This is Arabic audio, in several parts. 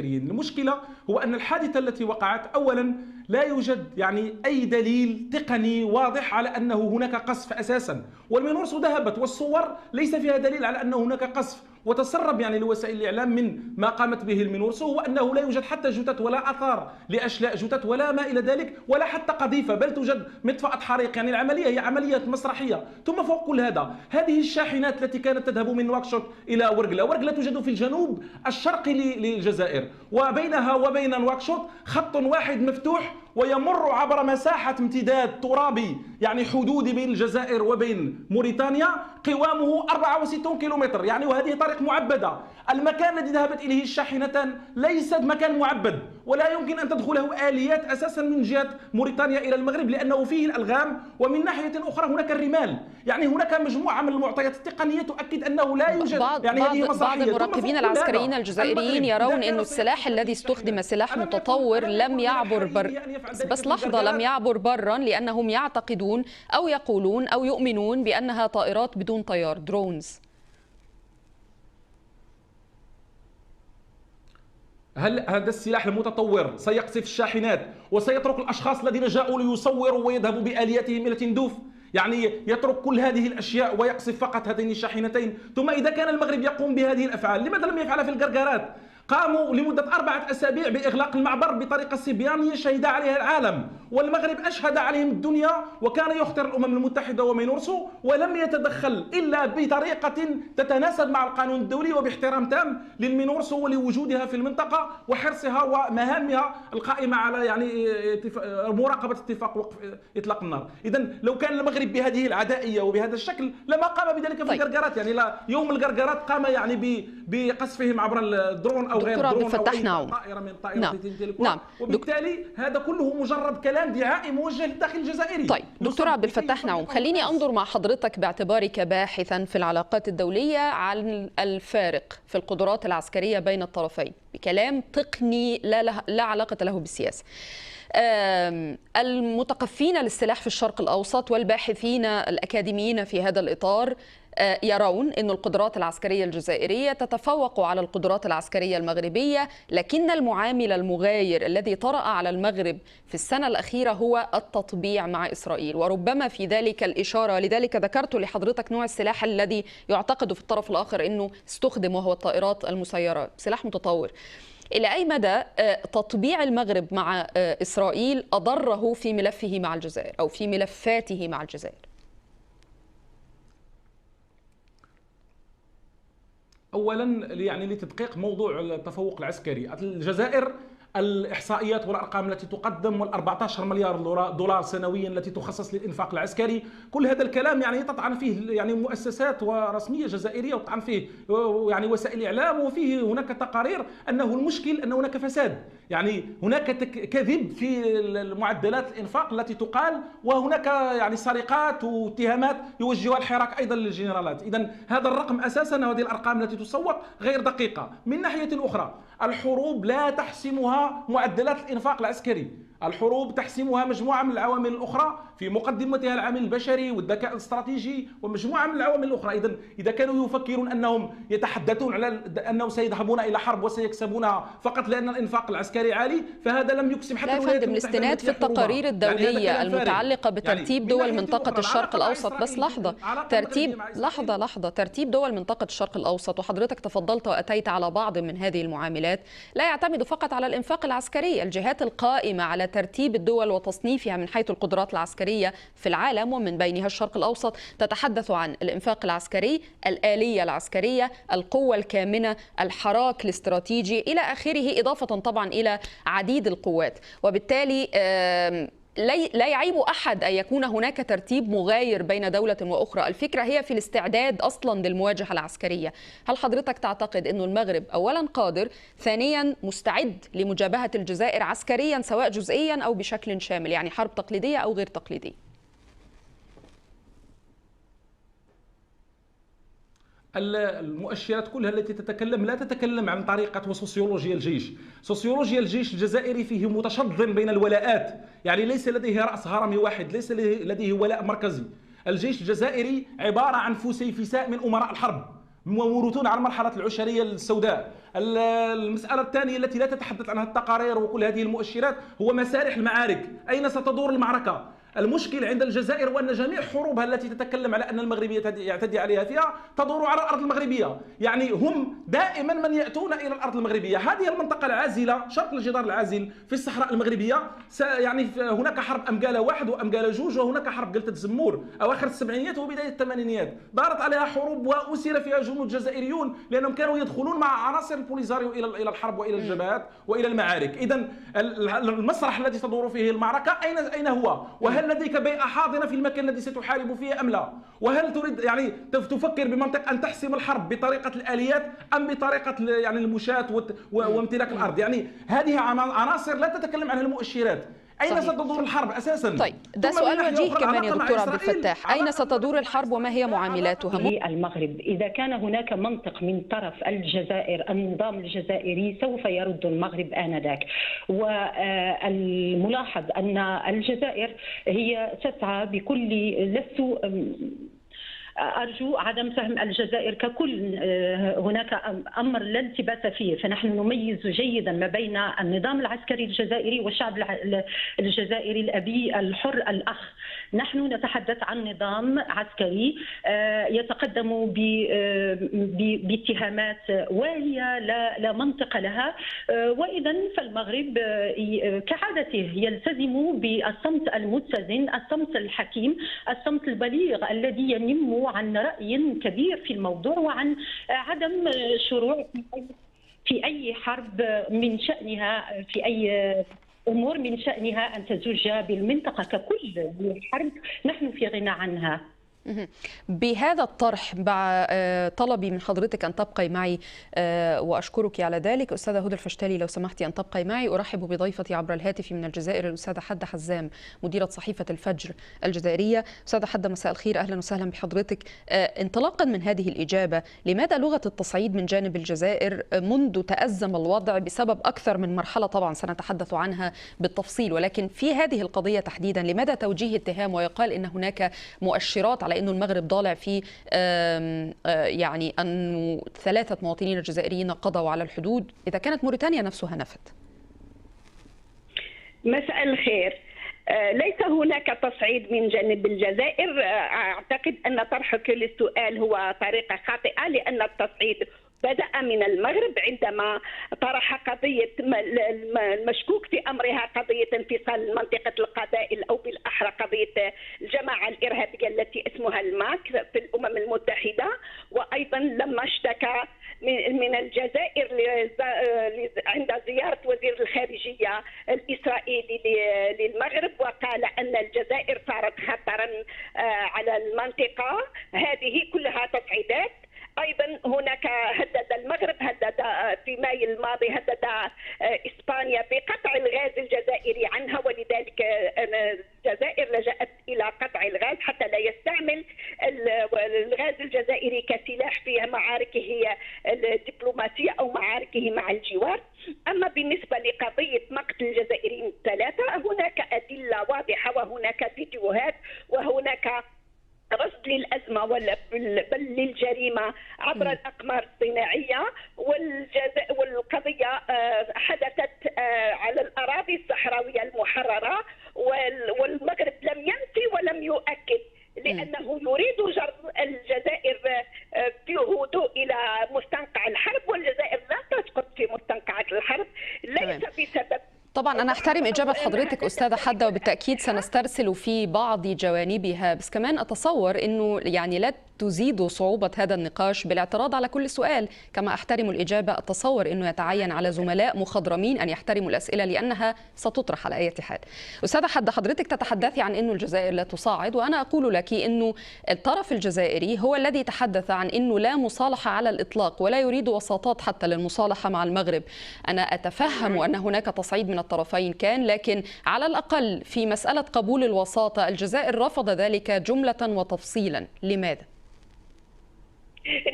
المشكلة هو أن الحادثة التي وقعت أولا لا يوجد أي دليل تقني واضح على أنه هناك قصف أساسا، والمنورس ذهبت والصور ليس فيها دليل على أن هناك قصف، وتسرب لوسائل الإعلام من ما قامت به المنورس هو أنه لا يوجد حتى جثث ولا أثار لأشلاء جثث ولا ما إلى ذلك ولا حتى قذيفة، بل توجد مطفأة حريق. العملية هي عملية مسرحية. ثم فوق كل هذا هذه الشاحنات التي كانت تذهب من نواكشوط إلى ورقلة توجد في الجنوب الشرقي للجزائر، وبينها وبين نواكشوط خط واحد مفتوح ويمر عبر مساحة امتداد ترابي حدودي بين الجزائر وبين موريتانيا قوامه 64 كيلومتر، وهذه طريق معبدة. المكان الذي ذهبت إليه الشاحنتان ليس مكان معبد، ولا يمكن أن تدخله آليات أساسا من جهة موريتانيا إلى المغرب لأنه فيه الألغام، ومن ناحية أخرى هناك الرمال. هناك مجموعة من المعطيات التقنية تؤكد أنه لا يوجد بعض المراقبين العسكريين الجزائريين يرون أن السلاح الذي استخدم سلاح متطور لم يعبر لم يعبر برا، لأنهم يعتقدون أو يقولون أو يؤمنون بأنها طائرات بدون طيار، درونز. هل هذا السلاح المتطور سيقصف الشاحنات وسيترك الأشخاص الذين جاءوا ليصوروا ويذهبوا بآلياتهم إلى تندوف؟ يترك كل هذه الأشياء ويقصف فقط هاتين الشاحنتين؟ ثم إذا كان المغرب يقوم بهذه الأفعال لماذا لم يفعلها في القرقرات؟ قاموا لمدة 4 أسابيع بإغلاق المعبر بطريقة صبيانية شهد عليها العالم، والمغرب أشهد عليهم الدنيا، وكان يخطر الأمم المتحدة ومينورسو ولم يتدخل إلا بطريقة تتناسب مع القانون الدولي وباحترام تام للمينورسو ولوجودها في المنطقة وحرصها ومهامها القائمة على مراقبة اتفاق وقف إطلاق النار. إذا لو كان المغرب بهذه العدائية وبهذا الشكل لما قام بذلك في القرقرات. لا يوم القرقرات قام بقصفهم عبر الدرون أو غير درون أو أي طائرة من الطائرات التي تمتلكها. وبالتالي هذا كله مجرد كلام دعائي موجه للداخل الجزائري. طيب دكتور عبد الفتاح نعوم، خليني أنظر مع حضرتك باعتبارك باحثا في العلاقات الدولية عن الفارق في القدرات العسكرية بين الطرفين بكلام تقني لا علاقة له بالسياسة. المتقفين للسلاح في الشرق الأوسط والباحثين الأكاديميين في هذا الإطار يرون أن القدرات العسكرية الجزائرية تتفوق على القدرات العسكرية المغربية، لكن المعامل المغاير الذي طرأ على المغرب في السنة الأخيرة هو التطبيع مع إسرائيل، وربما في ذلك الإشارة. لذلك ذكرت لحضرتك نوع السلاح الذي يعتقد في الطرف الآخر أنه استخدم، وهو الطائرات المسيرات، سلاح متطور. إلى أي مدى تطبيع المغرب مع إسرائيل أضره في ملفه مع الجزائر أو في ملفاته مع الجزائر؟ اولا لتدقيق موضوع التفوق العسكري، الجزائر الإحصائيات والأرقام التي تقدم وال14 مليار دولار سنويا التي تخصص للإنفاق العسكري، كل هذا الكلام تطعن فيه مؤسسات ورسمية جزائرية، وتطعن فيه وسائل الإعلام، وفيه هناك تقارير أنه المشكل أن هناك فساد، هناك كذب في المعدلات الإنفاق التي تقال، وهناك سرقات واتهامات يوجهها الحراك أيضا للجنرالات. إذا هذا الرقم أساسا وهذه الأرقام التي تسوق غير دقيقة. من ناحية أخرى الحروب لا تحسمها معدلات الإنفاق العسكري، الحروب تحسمها مجموعة من العوامل الأخرى، في مقدمتها العامل البشري والذكاء الاستراتيجي ومجموعة من العوامل الأخرى. إذا كانوا يفكرون أنهم يتحدثون على أنهم سيذهبون إلى حرب وسيكسبونها فقط لأن الإنفاق العسكري عالي، فهذا لم يكسب حتى الولايات المتحدة. الاستناد في التقارير الدولية المتعلقة بترتيب دول منطقة الشرق الأوسط، بس لحظة، ترتيب دول منطقة الشرق الأوسط، وحضرتك تفضلت وأتيت على بعض من هذه المعاملات، لا يعتمد فقط على الإنفاق العسكري. الجهات القائمة على ترتيب الدول وتصنيفها من حيث القدرات العسكرية في العالم ومن بينها الشرق الأوسط تتحدث عن الإنفاق العسكري، الآلية العسكرية، القوة الكامنة، الحراك الاستراتيجي إلى آخره، إضافة طبعا إلى عديد القوات. وبالتالي لا يعيب أحد أن يكون هناك ترتيب مغاير بين دولة وأخرى. الفكرة هي في الاستعداد أصلا للمواجهة العسكرية. هل حضرتك تعتقد أن المغرب أولا قادر، ثانيا مستعد لمجابهة الجزائر عسكريا سواء جزئيا أو بشكل شامل، حرب تقليدية أو غير تقليدية؟ المؤشرات كلها التي تتكلم لا تتكلم عن طريقة وسوسيولوجيا الجيش. سوسيولوجيا الجيش الجزائري فيه متشظن بين الولاءات، ليس لديه رأس هرمي واحد، ليس لديه ولاء مركزي. الجيش الجزائري عبارة عن فسيفساء من أمراء الحرب، موروثون على مرحلة العشرية السوداء. المسألة الثانية التي لا تتحدث عنها التقارير وكل هذه المؤشرات هو مسارح المعارك، أين ستدور المعركة؟ المشكل عند الجزائر وأن جميع حروبها التي تتكلم على أن المغرب يعتدي عليها فيها تدور على الأرض المغربية، يعني هم دائما من يأتون إلى الأرض المغربية. هذه المنطقة العازلة شرق الجدار العازل في الصحراء المغربية، يعني هناك حرب أمقالة 1 وأمقالة 2 وهناك حرب قلتة زمور أواخر السبعينيات وبداية الثمانينيات، دارت عليها حروب وأسر فيها جنود جزائريون لأنهم كانوا يدخلون مع عناصر البوليزاريو إلى الحرب وإلى الجبهات وإلى المعارك. إذا المسرح الذي تدور فيه المعركة أين هو؟ وهل لديك بيئة حاضنة في المكان الذي ستحارب فيه أم لا؟ وهل تريد يعني تفكر بمنطق أن تحسم الحرب بطريقة الآليات أم بطريقة يعني المشاة وامتلاك الأرض؟ يعني هذه عناصر لا تتكلم عنها المؤشرات. أين ستدور الحرب أساسا؟ طيب ده سؤال وجيه كمان يا دكتور عبد الفتاح، أين ستدور الحرب وما هي معاملاتها؟ المغرب إذا كان هناك منطق من طرف الجزائر النظام الجزائري سوف يرد المغرب آنذاك. والملاحظ أن الجزائر هي تسعى بكل أرجو عدم فهم الجزائر ككل، هناك أمر لا التباس فيه، فنحن نميز جيدا ما بين النظام العسكري الجزائري والشعب الجزائري الأبي الحر الأخ. نحن نتحدث عن نظام عسكري يتقدم باتهامات واهية لا منطق لها، وإذا فالمغرب كعادته يلتزم بالصمت المتزن، الصمت الحكيم، الصمت البليغ الذي ينم عن رأي كبير في الموضوع وعن عدم شروع في أي حرب من شأنها، في أي أمور من شأنها أن تزوج بالمنطقة ككل. الحرب نحن في غنى عنها. بهذا الطرح مع طلبي من حضرتك أن تبقي معي وأشكرك على ذلك. أستاذة هدى الفشتالي لو سمحتي أن تبقي معي. أرحب بضيفتي عبر الهاتف من الجزائر الأستاذة حدة حزام مديرة صحيفة الفجر الجزائرية. أستاذة حدة مساء الخير، أهلا وسهلا بحضرتك. انطلاقا من هذه الإجابة، لماذا لغة التصعيد من جانب الجزائر منذ تأزم الوضع بسبب أكثر من مرحلة طبعا سنتحدث عنها بالتفصيل، ولكن في هذه القضية تحديدا لماذا توجيه اتهام ويقال إن هناك مؤشرات على أنه المغرب ضالع في يعني أن 3 مواطنين جزائريين قضوا على الحدود إذا كانت موريتانيا نفسها نفت؟ مساء الخير. ليس هناك تصعيد من جانب الجزائر. أعتقد أن طرحك للسؤال هو طريقة خاطئة، لأن التصعيد بدأ من المغرب عندما طرح قضية المشكوك في أمرها، قضية انفصال منطقة القبائل أو بالأحرى قضية الجماعة الإرهابية التي اسمها الماك في الأمم المتحدة. وأيضا لما اشتكى من الجزائر عند زيارة وزير الخارجية الإسرائيلي للمغرب، وقال أن الجزائر صارت خطرا على المنطقة. هذه كلها تصعيدات. أيضا هناك هدد المغرب، هدد في مايو الماضي هدد إسبانيا بقطع الغاز الجزائري عنها، ولذلك الجزائر لجأت إلى قطع الغاز حتى لا يستعمل الغاز الجزائري كسلاح في معاركه الدبلوماسية أو معاركه مع الجوار. أما بالنسبة لقضية مقتل الجزائريين 3، هناك أدلة واضحة وهناك فيديوهات وهناك رصد للأزمة بل للجريمة عبر الأقمار الصناعية. والقضية حدثت على الأراضي الصحراوية المحررة، والمغرب لم ينفي ولم يؤكد، لأنه يريد جر الجزائر في هدوء إلى مستنقع الحرب، والجزائر لا تسقط في مستنقعات الحرب ليس بسبب. طبعا أنا أحترم إجابة حضرتك أستاذة حدة، وبالتأكيد سنسترسل في بعض جوانبها، بس كمان أتصور أنه يعني لا تزيد صعوبة هذا النقاش بالاعتراض على كل سؤال. كما أحترم الإجابة، أتصور أنه يتعين على زملاء مخضرمين أن يحترموا الأسئلة لأنها ستطرح على أي حال. أستاذة حدة، حضرتك تتحدثي عن أنه الجزائر لا تصاعد، وأنا أقول لك أنه الطرف الجزائري هو الذي تحدث عن أنه لا مصالحة على الإطلاق ولا يريد وساطات حتى للمصالحة مع المغرب. أنا أتفهم أن هناك تصعيد من الطرفين كان، لكن على الأقل في مسألة قبول الوساطة الجزائر رفض ذلك جملة وتفصيلا. لماذا؟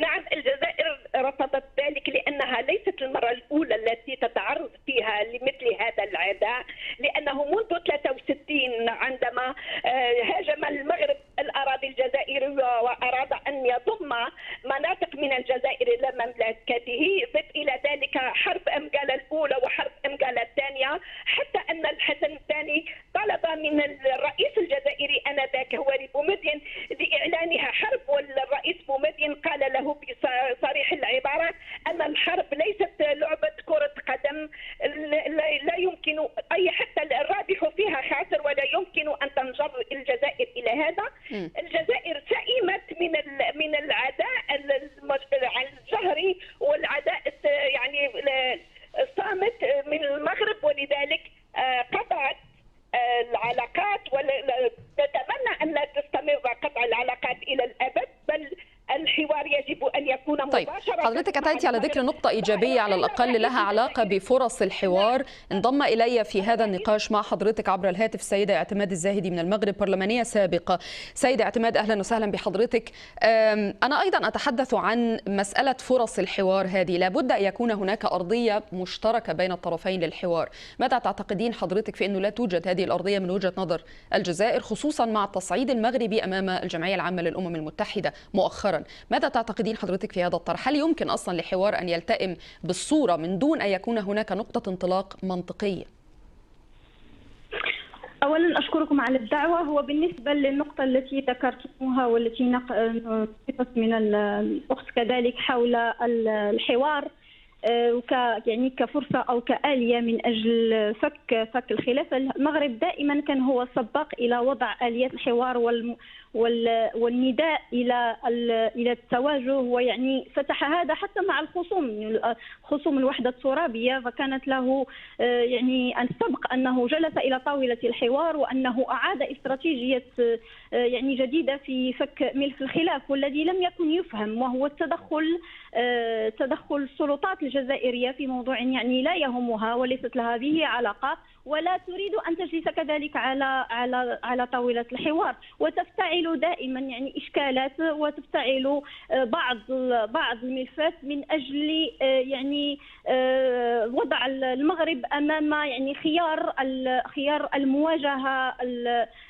نعم، الجزائر رفضت ذلك لأنها ليست المرة الأولى التي تتعرض فيها لمثل هذا العداء، لأنه منذ 63 عندما هاجم المغرب الأراضي الجزائرية وأراد أن يضم مناطق من الجزائر حسن الثاني طلب من الرئيس الجزائري آنذاك هواري بومدين لإعلانها حرب، والرئيس بومدين قال له بصريح العبارة أن الحرب ليست لعبة كرة قدم، لا يمكن أي حتى الرابح فيها خاسر، ولا يمكن أن تنجر الجزائر إلى هذا. الجزائر سئمت من العداء الجهري والعداء يعني الصامت من المغرب، ولذلك قطعت العلاقات، ونتمنى أن لا تستمر قطع العلاقات إلى الأبد، بل الحوار يجب أن يكون مباشرة. حضرتك أتيتي على ذكر نقطة إيجابية على الأقل لها علاقة بفرص الحوار. انضم إلي في هذا النقاش مع حضرتك عبر الهاتف السيدة اعتماد الزاهدي من المغرب، برلمانية سابقة. سيدة اعتماد، أهلا وسهلا بحضرتك. أنا أيضا أتحدث عن مسألة فرص الحوار هذه، لابد أن يكون هناك أرضية مشتركة بين الطرفين للحوار. ماذا تعتقدين حضرتك في أنه لا توجد هذه الأرضية من وجهة نظر الجزائر، خصوصا مع التصعيد المغربي أمام الجمعية العامة للأمم المتحدة مؤخرا؟ ماذا تعتقدين حضرتك في هذا الطرح؟ هل يمكن أصلا لحوار أن يلتئم بالصورة من دون أن يكون هناك نقطة انطلاق منطقية؟ أولا أشكركم على الدعوة. هو بالنسبة للنقطة التي ذكرتموها والتي نقصت من الأخت كذلك حول الحوار يعني كفرصة أو كآلية من أجل فك الخلاف، المغرب دائما كان هو السباق إلى وضع آليات الحوار والنداء إلى التواجه، ويعني فتح هذا حتى مع خصوم الوحدة الترابية، فكانت له يعني السبق أنه جلس إلى طاولة الحوار وأنه أعاد استراتيجية يعني جديدة في فك ملف الخلاف، والذي لم يكن يفهم، وهو تدخل السلطات الجزائرية في موضوع يعني لا يهمها وليست لها به علاقة، ولا تريد أن تجلس كذلك على طاولة الحوار، وتفتعل دائما يعني إشكالات، وتفتعل بعض الملفات من أجل يعني وضع المغرب أمام يعني خيار المواجهة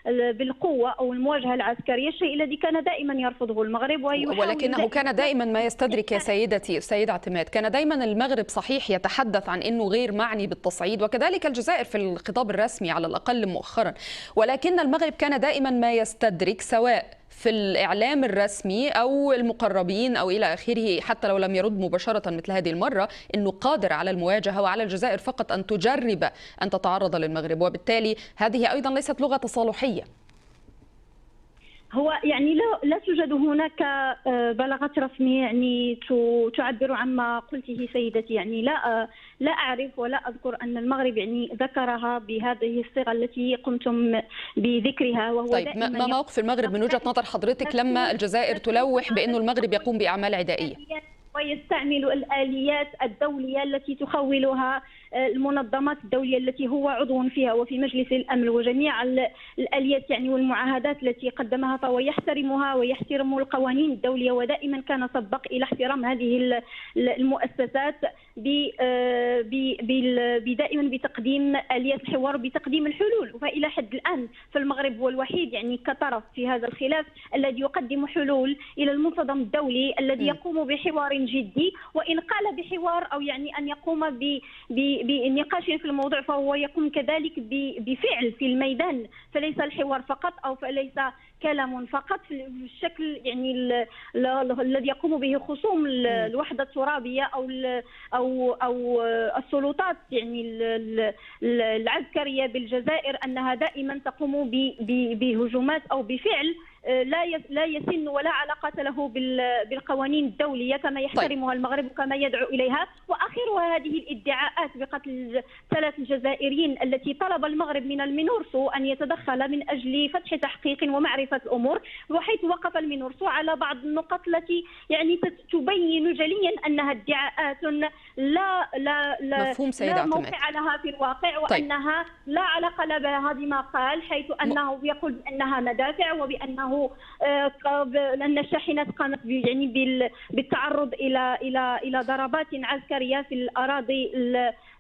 بالقوة أو المواجهة العسكرية، الشيء الذي كان دائما يرفضه المغرب، ولكنه كان دائما ما يستدرك يا سيدتي السيدة اعتماد، كان دائما المغرب صحيح يتحدث عن أنه غير معني بالتصعيد، وكذلك الجزائر في الخطاب الرسمي على الأقل مؤخرا، ولكن المغرب كان دائما ما يستدرك سواء في الإعلام الرسمي أو المقربين أو إلى آخره، حتى لو لم يرد مباشرة مثل هذه المرة، أنه قادر على المواجهة، وعلى الجزائر فقط أن تجرب أن تتعرض للمغرب، وبالتالي هذه أيضا ليست لغة تصالحية. هو يعني لا توجد هناك بلاغات رسمية يعني تعبر عما قلته سيدتي، يعني لا أعرف ولا أذكر أن المغرب يعني ذكرها بهذه الصيغة التي قمتم بذكرها. وهو طيب ما موقف المغرب من وجهة نظر حضرتك لما الجزائر تلوح بأنه المغرب يقوم بأعمال عدائية ويستعمل الآليات الدولية التي تخولها المنظمات الدولية التي هو عضو فيها وفي مجلس الأمن، وجميع الآليات يعني والمعاهدات التي قدمها، فهو يحترمها ويحترم القوانين الدولية، ودائما كان سبق إلى احترام هذه المؤسسات دائما بتقديم آليات الحوار، بتقديم الحلول. فإلى حد الآن فالمغرب هو الوحيد يعني كطرف في هذا الخلاف الذي يقدم حلول إلى المنظمة الدولي الذي يقوم بحوار جدي، وإن قال بحوار أو يعني أن يقوم بنقاش في الموضوع، فهو يقوم كذلك بفعل في الميدان، فليس الحوار فقط أو فليس كلام فقط في الشكل يعني الذي يقوم به خصوم الوحدة الترابية أو السلطات يعني العسكرية بالجزائر، أنها دائما تقوم بهجومات أو بفعل لا يسن ولا علاقة له بالقوانين الدولية كما يحترمها المغرب وكما يدعو إليها. وآخرها هذه الادعاءات بقتل 3 الجزائريين التي طلب المغرب من المينورسو أن يتدخل من أجل فتح تحقيق ومعرفة الأمور، وحيث وقف المينورسو على بعض النقط التي يعني تبين جليا أنها ادعاءات لا موقع لها في الواقع، وأنها لا علاقة لها بما قال، حيث أنه يقول بأنها مدافع وبأنه أن الشاحنات قامت يعني بالتعرض إلى ضربات عسكرية في الأراضي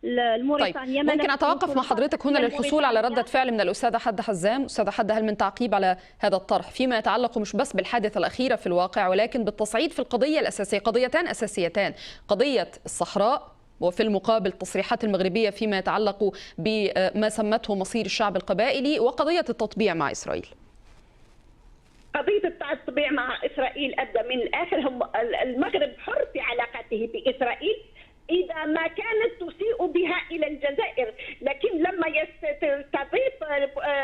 الموريتانية. طيب ممكن أتوقف مع حضرتك هنا للحصول على ردة فعل من الأستاذة حدة حزام. أستاذة حدة، هل من تعقيب على هذا الطرح فيما يتعلق مش بس بالحادثة الأخيرة في الواقع ولكن بالتصعيد في القضية الأساسية؟ قضيتان أساسيتان، قضية الصحراء وفي المقابل التصريحات المغربية فيما يتعلق بما سمته مصير الشعب القبائلي وقضية التطبيع مع إسرائيل؟ قضية التطبيع مع إسرائيل أبدأ من الآخر. هم المغرب حر في علاقته بإسرائيل إذا ما كانت تسيء بها إلى الجزائر، لكن لما يستضيف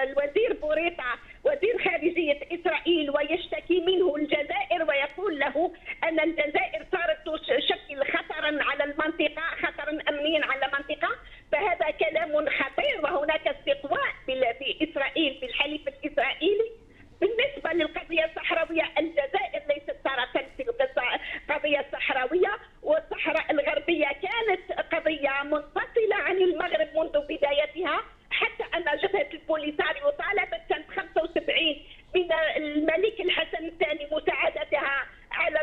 الوزير بوريطة وزير خارجية إسرائيل ويشتكي منه الجزائر ويقول له أن الجزائر صارت تشكل خطرا على المنطقة، خطرا أمنيا على المنطقة، فهذا كلام خطير. وهناك استقواء بإسرائيل في الحليف الإسرائيلي. بالنسبة للقضية الصحراوية، الجزائر ليست طرفا في القضية الصحراوية، والصحراء الغربية كانت قضية منفصلة عن المغرب منذ بدايتها، حتى أن جبهة البوليساريو طالبت سنة 75 من الملك الحسن الثاني مساعدتها على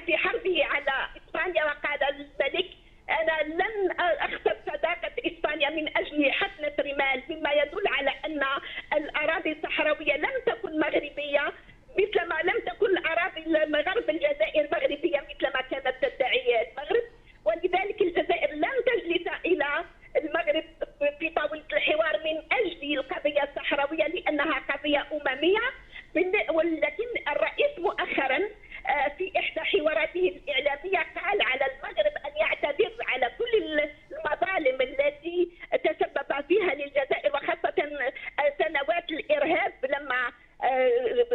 في حربه على إسبانيا، وقال الملك أنا لن أخسر صداقة إسبانيا من أجل حفنة رمال، مما يدل على أن الأراضي الصحراوية لم تكن مغربية مثلما لم تكن الأراضي غرب الجزائر مغربية مثلما كانت تدعي المغرب. ولذلك الجزائر لم تجلس إلى المغرب في طاولة الحوار من أجل القضية الصحراوية لأنها قضية أممية. ولكن الرئيس مؤخرا في إحدى حواراته الإعلامية قال على المغرب أن يعتذر على كل المظالم التي تسبب فيها للجزائر، وخاصة سنوات الإرهاب لما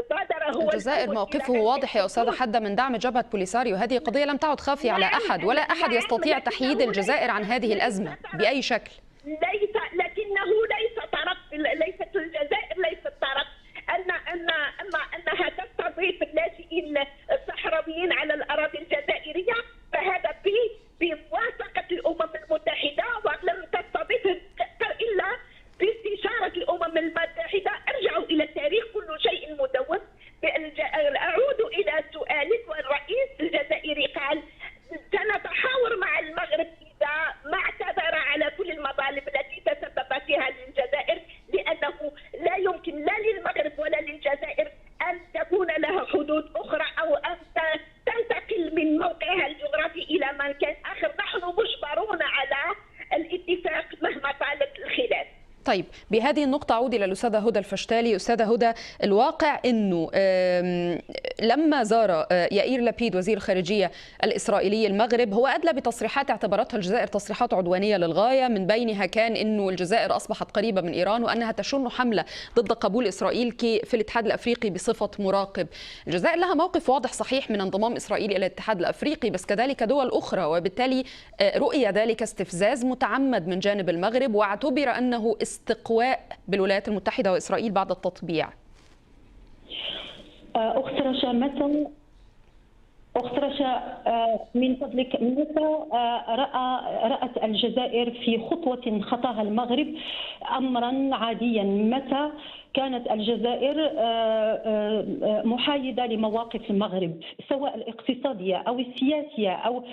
بادر هو الجزائر موقفه واضح يا أستاذة حدة من دعم جبهة بوليساريو. هذه قضية لم تعد خافية على أحد، ولا أحد يستطيع تحييد الجزائر عن هذه الأزمة بأي شكل. لكنه ليس طرف، ليست الجزائر ليست طرف. أنها تستضيف اللاجئين الصحراويين على الأراضي الجزائرية، فهذا بموافقة الأمم المتحدة، ولم تستضيف إلا باستشارة الأمم المتحدة. ارجعوا إلى التاريخ، كل شيء مدون. أعود إلى سؤالك، والرئيس الجزائري قال سنتحاور مع المغرب إذا ما اعتذر على كل المظالم التي تسبب فيها للجزائر، لأنه لا يمكن لا للمغرب ولا للجزائر أن تكون لها حدود أخرى أو أن تنتقل من موقعها الجغرافي إلى مكان آخر. نحن مجبرون على الاتفاق مهما طالت الخلاف. طيب، بهذه النقطة أعود إلى الأستاذة هدى الفشتالي. أستاذة هدى، الواقع أنه لما زار يائير لابيد وزير الخارجية الإسرائيلي المغرب، هو أدلى بتصريحات اعتبرتها الجزائر تصريحات عدوانية للغاية، من بينها كان أنه الجزائر أصبحت قريبة من إيران وأنها تشن حملة ضد قبول إسرائيل في الاتحاد الأفريقي بصفة مراقب. الجزائر لها موقف واضح صحيح من انضمام إسرائيل إلى الاتحاد الأفريقي، بس كذلك دول أخرى، وبالتالي رؤية ذلك استفزاز متعمد من جانب المغرب، واعتبر أنه استقواء بالولايات المتحدة وإسرائيل بعد التطبيع. أخت رشا من فضلك، متى رأت الجزائر في خطوة خطاها المغرب أمرا عاديا؟ متى كانت الجزائر محايدة لمواقف المغرب سواء الاقتصادية أو السياسية أو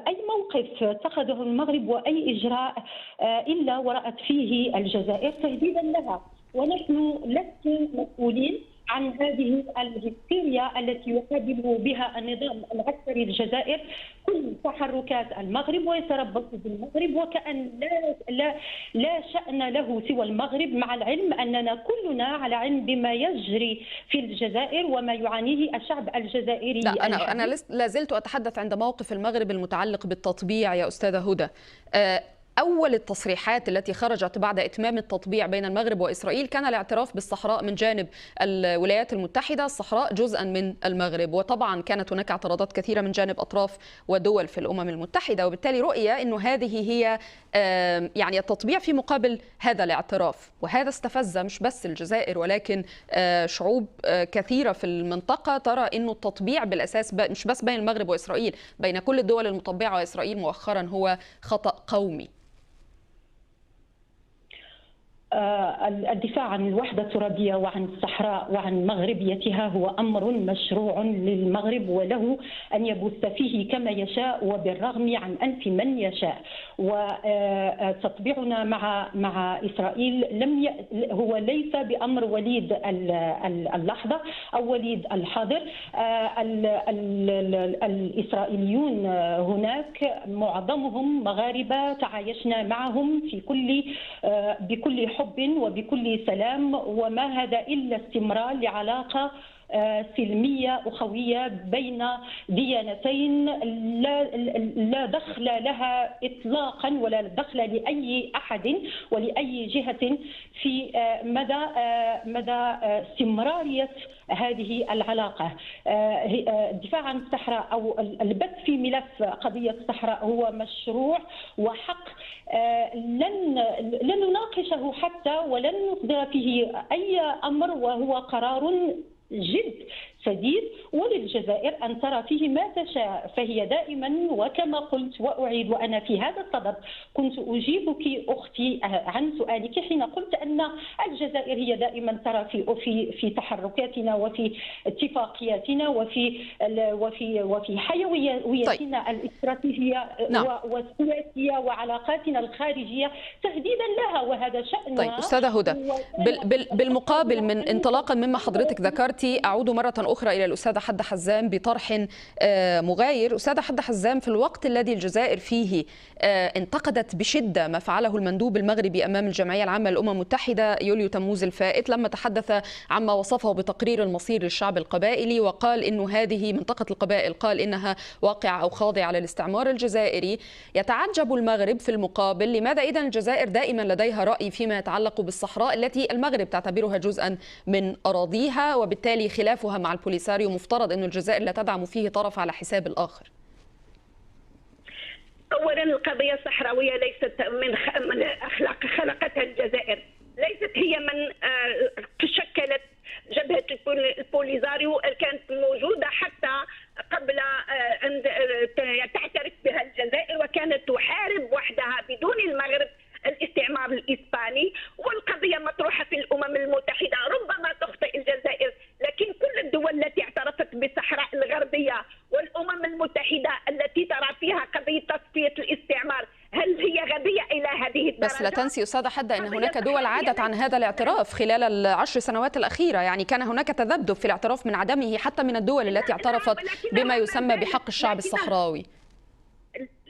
أي موقف اتخذه المغرب وأي إجراء إلا ورأت فيه الجزائر تهديدا لها؟ ونحن لسنا مسؤولين عن هذه الهستيريا التي يقابل بها النظام العسكري الجزائر كل تحركات المغرب ويتربص بالمغرب وكأن لا شأن له سوى المغرب، مع العلم أننا كلنا على علم بما يجري في الجزائر وما يعانيه الشعب الجزائري. لا، أنا لا زلت أتحدث عند موقف المغرب المتعلق بالتطبيع يا أستاذة هدى. أول التصريحات التي خرجت بعد إتمام التطبيع بين المغرب وإسرائيل كان الاعتراف بالصحراء من جانب الولايات المتحدة، الصحراء جزءا من المغرب، وطبعا كانت هناك اعتراضات كثيرة من جانب أطراف ودول في الأمم المتحدة، وبالتالي رؤية أنه هذه هي يعني التطبيع في مقابل هذا الاعتراف، وهذا استفز مش بس الجزائر ولكن شعوب كثيرة في المنطقة ترى أنه التطبيع بالأساس مش بس بين المغرب وإسرائيل، بين كل الدول المطبعة وإسرائيل مؤخرا هو خطأ قومي. الدفاع عن الوحدة الترابية وعن الصحراء وعن مغربيتها هو أمر مشروع للمغرب، وله أن يبث فيه كما يشاء وبالرغم عن أنف من يشاء. وتطبيعنا مع إسرائيل هو ليس بأمر وليد اللحظة أو وليد الحاضر. الإسرائيليون هناك معظمهم مغاربة تعايشنا معهم بكل حب وبكل سلام، وما هذا إلا استمرار لعلاقة سلمية أخوية بين ديانتين لا دخل لها إطلاقا ولا دخل لأي أحد ولأي جهة في مدى استمرارية هذه العلاقة. الدفاع عن الصحراء أو البث في ملف قضية الصحراء هو مشروع وحق لن نناقشه حتى ولن نصدر فيه أي أمر، وهو قرار جد سديد، وللجزائر أن ترى فيه ما تشاء. فهي دائما وكما قلت وأعيد، وأنا في هذا الصدد كنت أجيبك أختي عن سؤالك حين قلت أن الجزائر هي دائما ترى في تحركاتنا وفي اتفاقياتنا وفي حيويتنا الاستراتيجية والسياسية وعلاقاتنا الخارجية تهديدا لها، وهذا شأنها. طيب أستاذة هدى، بالمقابل من انطلاقا مما حضرتك ذكرتي، أعود مرة أخرى إلى الأستاذة حدة حزام بطرح مغاير. أستاذة حدة حزام، في الوقت الذي الجزائر فيه انتقدت بشدة ما فعله المندوب المغربي أمام الجمعية العامة للأمم المتحدة يوليو تموز الفائت لما تحدث عما وصفه بتقرير المصير للشعب القبائلي، وقال إنه هذه منطقة القبائل، قال إنها واقعة أو خاضعة للاستعمار الجزائري، يتعجب المغرب في المقابل لماذا إذا الجزائر دائما لديها رأي فيما يتعلق بالصحراء التي المغرب تعتبرها جزءا من أراضيها، وبالتالي خلافها مع البوليساريو مفترض أن الجزائر لا تدعم فيه طرف على حساب الآخر؟ أولا القضية الصحراوية ليست من أخلاق خلقتها الجزائر، ليست هي من شكلت جبهة البوليساريو، كانت موجودة حتى قبل أن تعترف بها الجزائر، وكانت تحارب وحدها بدون المغرب الاستعمار الإسباني. والقضية مطروحة في الأمم المتحدة، ربما تخطئ الجزائر، لكن كل الدول التي اعترفت بالصحراء الغربية والأمم المتحدة التي ترى فيها قضية تصفية الاستعمار، هل هي غبية إلى هذه الدرجة؟ بس لا تنسي أستاذة حدة أن هناك دول عادت عن هذا الاعتراف خلال ال10 سنوات الأخيرة، يعني كان هناك تذبذب في الاعتراف من عدمه حتى من الدول التي اعترفت بما يسمى بحق الشعب الصحراوي،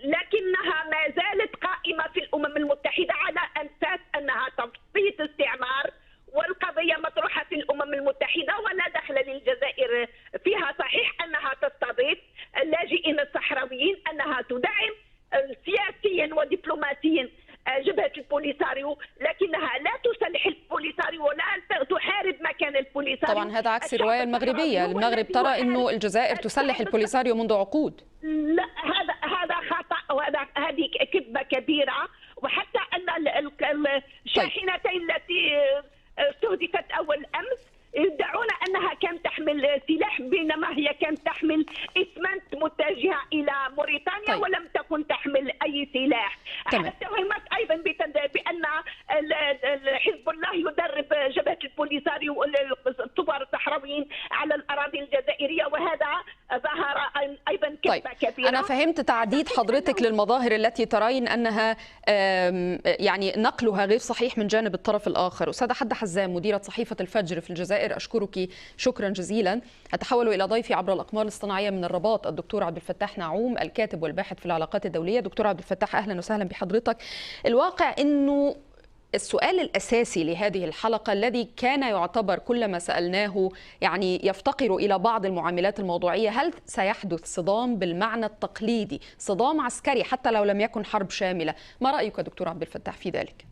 لكنها ما زالت قائمة في الأمم المتحدة على أساس أنها تصفية استعمار، والقضية مطروحة في الأمم المتحدة ولا دخل للجزائر فيها. صحيح أنها تستضيف اللاجئين الصحراويين، أنها تدعم سياسيا ودبلوماسيا جبهة البوليساريو، لكنها لا تسلح البوليساريو ولا تحارب مكان البوليساريو. طبعا هذا عكس الرواية المغربية، المغرب ترى أنه الجزائر تسلح البوليساريو منذ عقود. لا، هذا خطأ، وهذه كذبة كبيرة. وحتى أن الشاحنتين التي استهدفت أول أمس يدعون أنها كانت تحمل سلاح، بينما هي كانت تحمل إسمنت متجهة إلى موريتانيا ولم تكن تحمل أي سلاح. اتهمت أيضا بأن حزب الله يدرب جبهة البوليساريو الثوار الصحراويين على الأراضي الجزائرية، وهذا ظهر أيضا كذبة كبيرة. أنا فهمت تعديد حضرتك للمظاهر التي ترين أنها يعني نقلها غير صحيح من جانب الطرف الآخر. أستاذة حدة حزام، مديرة صحيفة الفجر في الجزائر، أشكرك شكرا جزيلا. أتحول إلى ضيفي عبر الأقمار الاصطناعية من الرباط الدكتور عبد الفتاح نعوم، الكاتب والباحث في العلاقات الدولية. دكتور عبد الفتاح، أهلا وسهلا بحضرتك. الواقع أنه السؤال الأساسي لهذه الحلقة الذي كان يعتبر كلما سألناه يعني يفتقر إلى بعض المعاملات الموضوعية، هل سيحدث صدام بالمعنى التقليدي، صدام عسكري حتى لو لم يكن حرب شاملة؟ ما رأيك دكتور عبد الفتاح في ذلك؟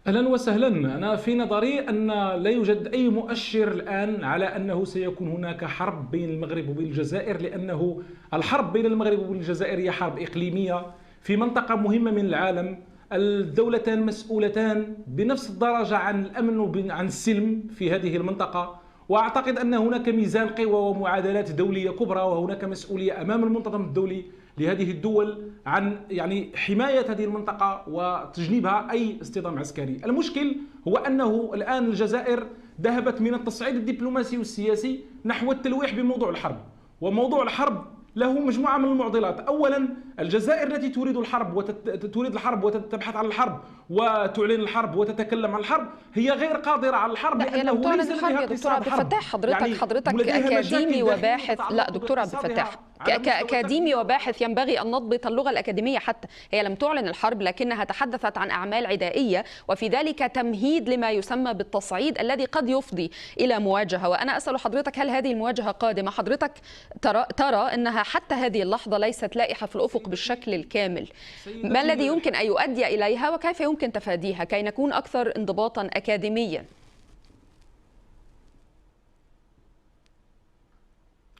أهلا وسهلا. أنا في نظري أن لا يوجد أي مؤشر الآن على أنه سيكون هناك حرب بين المغرب وبين الجزائر، لأنه الحرب بين المغرب وبين الجزائر هي حرب إقليمية في منطقة مهمة من العالم. الدولتان مسؤولتان بنفس الدرجة عن الأمن وعن السلم في هذه المنطقة، وأعتقد أن هناك ميزان قوى ومعادلات دولية كبرى، وهناك مسؤولية أمام المنظمة الدولي لهذه الدول عن يعني حماية هذه المنطقة وتجنيبها أي اصطدام عسكري. المشكل هو أنه الآن الجزائر ذهبت من التصعيد الدبلوماسي والسياسي نحو التلويح بموضوع الحرب، وموضوع الحرب له مجموعة من المعضلات. أولا الجزائر التي تريد الحرب وتبحث عن الحرب وتعلن الحرب وتتكلم عن الحرب هي غير قادرة على الحرب، هي لم تعلن الحرب يا دكتور عبد الفتاح. حضرتك أكاديمي وباحث. لا دكتور عبد الفتاح، كأكاديمي وباحث ينبغي أن نضبط اللغة الأكاديمية. حتى هي لم تعلن الحرب لكنها تحدثت عن أعمال عدائية وفي ذلك تمهيد لما يسمى بالتصعيد الذي قد يفضي إلى مواجهة. وأنا أسأل حضرتك هل هذه المواجهة قادمة؟ حضرتك ترى أنها حتى هذه اللحظة ليست لائحة في الأفق بالشكل الكامل. ما الذي يمكن أن يؤدي إليها وكيف يمكن تفاديها كي نكون أكثر انضباطا أكاديميا؟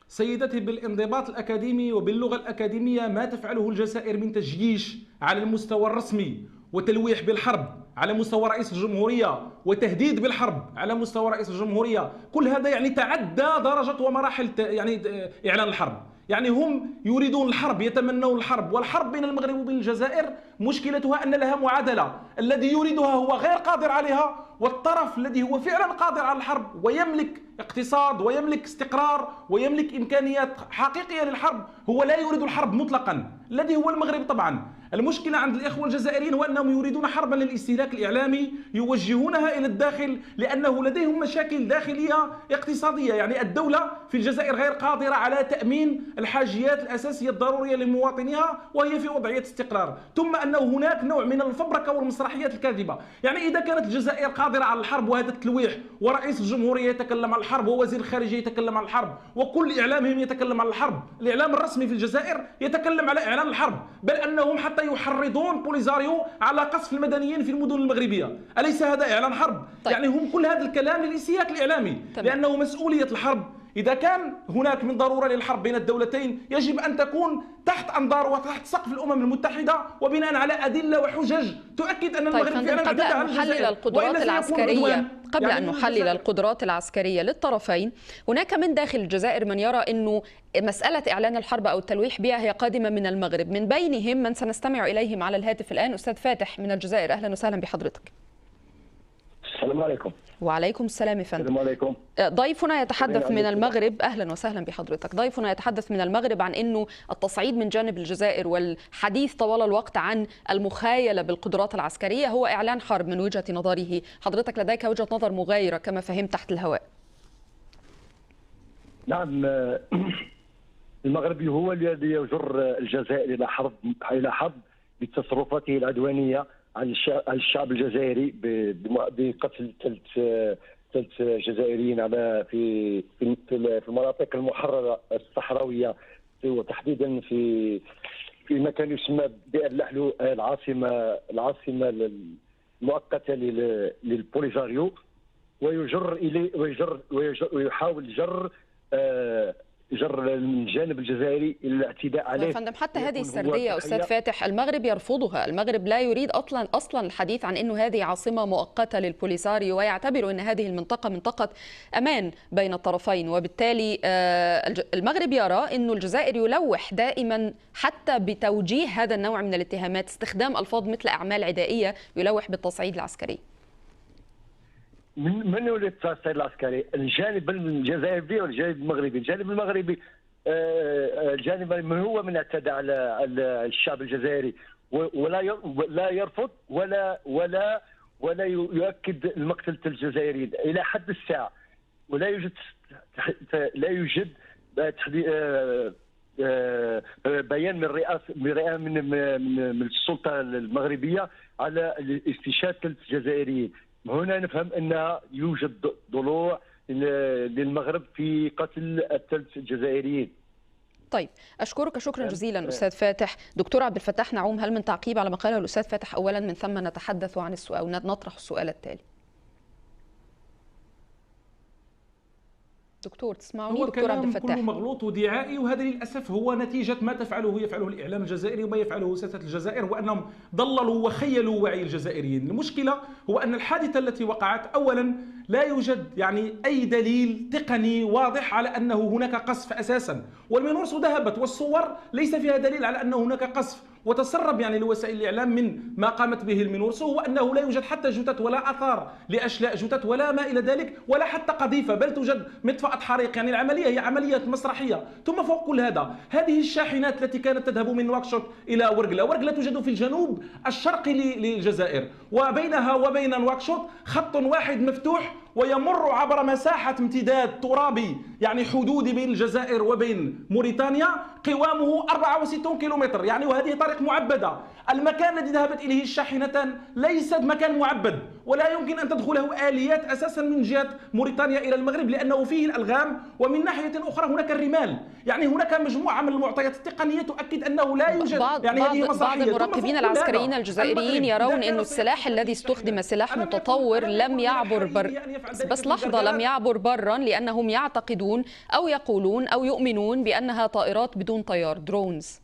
سيدتي، بالانضباط الأكاديمي وباللغة الأكاديمية ما تفعله الجزائر من تجييش على المستوى الرسمي وتلويح بالحرب على مستوى رئيس الجمهورية وتهديد بالحرب على مستوى رئيس الجمهورية، كل هذا يعني تعدى درجة ومراحل يعني إعلان الحرب. يعني هم يريدون الحرب، يتمنون الحرب، والحرب بين المغرب وبين الجزائر مشكلتها أن لها معادلة، الذي يريدها هو غير قادر عليها، والطرف الذي هو فعلا قادر على الحرب ويملك اقتصاد ويملك استقرار ويملك إمكانيات حقيقية للحرب هو لا يريد الحرب مطلقا، الذي هو المغرب. طبعا المشكلة عند الإخوة الجزائريين هو أنهم يريدون حربا للاستهلاك الإعلامي يوجهونها إلى الداخل لأنه لديهم مشاكل داخلية اقتصادية. يعني الدولة في الجزائر غير قادرة على تأمين الحاجيات الأساسية الضرورية لمواطنيها وهي في وضعية استقرار، ثم أنه هناك نوع من الفبركة والمسرحيات الكاذبة. يعني إذا كانت الجزائر قادرة على الحرب وهذا التلويح ورئيس الجمهورية يتكلم عن الحرب ووزير الخارجية يتكلم عن الحرب وكل إعلامهم يتكلم عن الحرب، الإعلام الرسمي في الجزائر يتكلم على إعلان الحرب، بل أنهم حتى يحرضون بوليزاريو على قصف المدنيين في المدن المغربية. أليس هذا إعلان حرب؟ طيب. يعني هم كل هذا الكلام للاستهلاك الإعلامي. لأنه مسؤولية الحرب إذا كان هناك من ضرورة للحرب بين الدولتين يجب أن تكون تحت أنظار وتحت سقف الأمم المتحدة وبناء على أدلة وحجج تؤكد أن المغرب فعلا قبل أن نحلل القدرات العسكرية أن نحلل القدرات العسكرية للطرفين، هناك من داخل الجزائر من يرى أنه مسألة إعلان الحرب أو التلويح بها هي قادمة من المغرب، من بينهم من سنستمع إليهم على الهاتف الآن. أستاذ فاتح من الجزائر، أهلا وسهلا بحضرتك. السلام عليكم. وعليكم السلام يا فندم. السلام عليكم. ضيفنا يتحدث من المغرب، أهلا وسهلا بحضرتك. ضيفنا يتحدث من المغرب عن أنه التصعيد من جانب الجزائر والحديث طوال الوقت عن المخايلة بالقدرات العسكرية هو إعلان حرب من وجهة نظره. حضرتك لديك وجهة نظر مغايرة كما فهمت تحت الهواء. نعم، المغربي هو الذي يجر الجزائر إلى حرب بتصرفاته العدوانية على الشعب الجزائري بقتل ثلاث جزائريين على في المناطق المحررة الصحراوية، وتحديدا في مكان يسمى بئر اللحلو، العاصمة المؤقتة للبوليزاريو، ويحاول جر الجانب الجزائري الى الاعتداء عليه. فندم، حتى هذه السرديه استاذ فاتح المغرب يرفضها، المغرب لا يريد اصلا الحديث عن انه هذه عاصمه مؤقته للبوليساريو، ويعتبر ان هذه المنطقه منطقه امان بين الطرفين، وبالتالي المغرب يرى انه الجزائر يلوح دائما حتى بتوجيه هذا النوع من الاتهامات، استخدام الفاظ مثل اعمال عدائيه يلوح بالتصعيد العسكري. من يريد التصعيد العسكري؟ الجانب الجزائري والجانب المغربي. الجانب المغربي الجانب من هو من اعتدى على الشعب الجزائري ولا يرفض ولا يؤكد المقتل الجزائريين الى حد الساعه، ولا يوجد بيان من السلطه المغربيه على استشهاد ثلاث جزائريين. هنا نفهم أن يوجد ضلوع للمغرب في قتل الثلاث الجزائريين. طيب، أشكرك شكرا جزيلا أستاذ فاتح. دكتور عبد الفتاح نعوم، هل من تعقيب على ما قاله الأستاذ فاتح أولا، من ثم نتحدث عن السؤال ونطرح السؤال التالي؟ دكتور تسمعوني؟ هو دكتور عبد كلام الفتاح. كله مغلوط ودعائي، وهذا للاسف هو نتيجه ما يفعله الاعلام الجزائري وما يفعله سياسه الجزائر، وانهم ضللوا وخيلوا وعي الجزائريين. المشكله هو ان الحادثه التي وقعت اولا لا يوجد يعني اي دليل تقني واضح على انه هناك قصف اساسا، والمنورس ذهبت والصور ليس فيها دليل على انه هناك قصف. وتسرب يعني لوسائل الاعلام من ما قامت به المنورس هو انه لا يوجد حتى جثث ولا اثار لاشلاء جثث ولا ما الى ذلك، ولا حتى قذيفه، بل توجد مطفأة حريق. يعني العمليه هي عمليه مسرحيه. ثم فوق كل هذا، هذه الشاحنات التي كانت تذهب من نواكشوط الى ورقله توجد في الجنوب الشرقي للجزائر، وبينها وبين نواكشوط خط واحد مفتوح ويمر عبر مساحة امتداد ترابي يعني حدودي بين الجزائر وبين موريتانيا قوامه 64 كيلومتر، يعني وهذه طريق معبدة. المكان الذي ذهبت إليه الشاحنتان ليس مكان معبد، ولا يمكن أن تدخله آليات أساسا من جهة موريتانيا إلى المغرب لأنه فيه الألغام، ومن ناحية أخرى هناك الرمال. يعني هناك مجموعة من المعطيات التقنية تؤكد أنه لا يوجد بعض المراقبين العسكريين الجزائريين يرون أن السلاح الذي استخدم سلاح متطور لم يعبر بس لحظة، لم يعبر برا، لأنهم يعتقدون أو يقولون أو يؤمنون بأنها طائرات بدون طيار، درونز.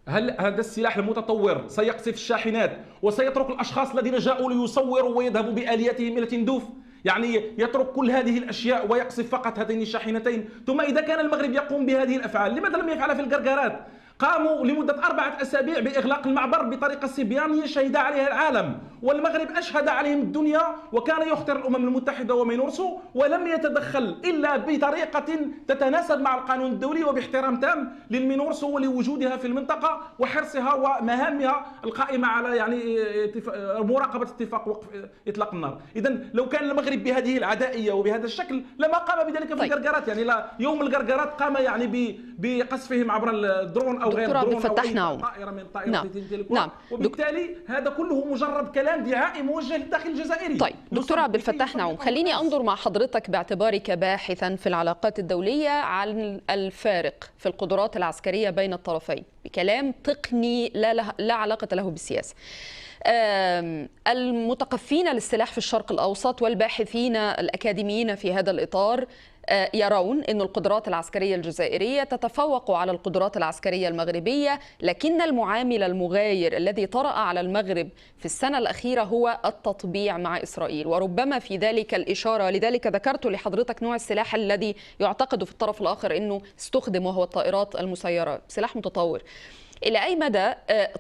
هل هذا السلاح المتطور سيقصف الشاحنات وسيترك الأشخاص الذين جاءوا ليصوروا ويذهبوا بآلياتهم إلى تندوف؟ يعني يترك كل هذه الأشياء ويقصف فقط هاتين الشاحنتين؟ ثم إذا كان المغرب يقوم بهذه الأفعال لماذا لم يفعلها في القرقرات؟ قاموا لمدة 4 أسابيع بإغلاق المعبر بطريقة صبيانية شهد عليها العالم، والمغرب أشهد عليهم الدنيا، وكان يخطر الأمم المتحدة ومينورسو ولم يتدخل إلا بطريقة تتناسب مع القانون الدولي وباحترام تام للمينورسو ولوجودها في المنطقة وحرصها ومهامها القائمة على يعني مراقبة اتفاق وقف إطلاق النار. إذا لو كان المغرب بهذه العدائية وبهذا الشكل لما قام بذلك في القرقرات. يعني لا يوم القرقرات قام يعني بقصفهم عبر الدرون أو غير دكتور عبد الفتاح، نعم. طائرة من طائرات نعم. وبالتالي هذا كله مجرد كلام دعائي موجه للداخل الجزائري. طيب دكتور عبد الفتاح، نعم، خليني أنظر مع حضرتك باعتبارك باحثا في العلاقات الدولية عن الفارق في القدرات العسكرية بين الطرفين بكلام تقني لا علاقة له بالسياسة. المتقفين للسلاح في الشرق الأوسط والباحثين الأكاديميين في هذا الإطار يرون أن القدرات العسكرية الجزائرية تتفوق على القدرات العسكرية المغربية، لكن المعامل المغاير الذي طرأ على المغرب في السنة الأخيرة هو التطبيع مع إسرائيل، وربما في ذلك الإشارة. لذلك ذكرت لحضرتك نوع السلاح الذي يعتقد في الطرف الآخر أنه استخدم، وهو الطائرات المسيرة، سلاح متطور. إلى أي مدى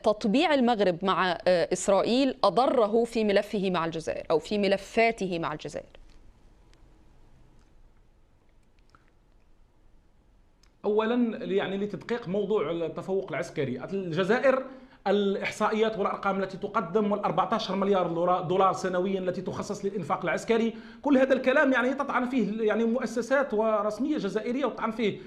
تطبيع المغرب مع إسرائيل أضره في ملفه مع الجزائر أو في ملفاته مع الجزائر؟ اولا يعني لتدقيق موضوع التفوق العسكري، الجزائر الاحصائيات والارقام التي تقدم وال14 مليار دولار سنويا التي تخصص للانفاق العسكري، كل هذا الكلام يعني تطعن فيه يعني مؤسسات ورسميه جزائريه وتطعن فيه.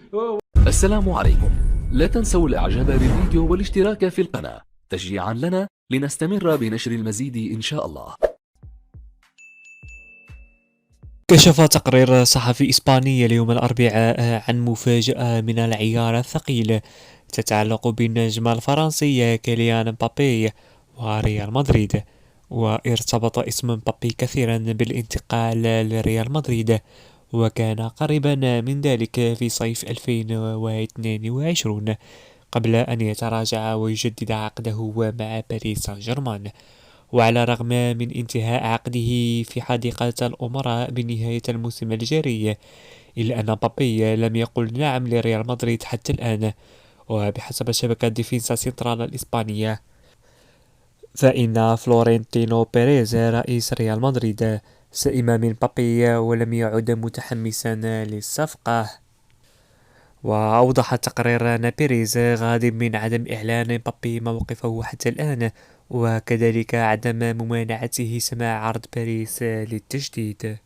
السلام عليكم، لا تنسوا الاعجاب بالفيديو والاشتراك في القناه تشجيعا لنا لنستمر بنشر المزيد ان شاء الله. كشف تقرير صحفي إسباني اليوم الأربعاء عن مفاجأة من العيار الثقيل تتعلق بالنجم الفرنسي كيليان مبابي وريال مدريد، وارتبط اسم مبابي كثيرا بالانتقال لريال مدريد، وكان قريبا من ذلك في صيف 2022 قبل أن يتراجع ويجدد عقده مع باريس سان جيرمان. وعلى الرغم من انتهاء عقده في حديقة الأمراء بنهاية الموسم الجاري، إلا أن مبابي لم يقل نعم لريال مدريد حتى الآن. وبحسب شبكة ديفينسا سنترال الإسبانية، فإن فلورنتينو بيريز رئيس ريال مدريد سئم من مبابي ولم يعد متحمسا للصفقة. وأوضح التقرير أن بيريز غاضب من عدم إعلان مبابي موقفه حتى الآن، وكذلك عدم ممانعته سماع عرض باريس للتجديد.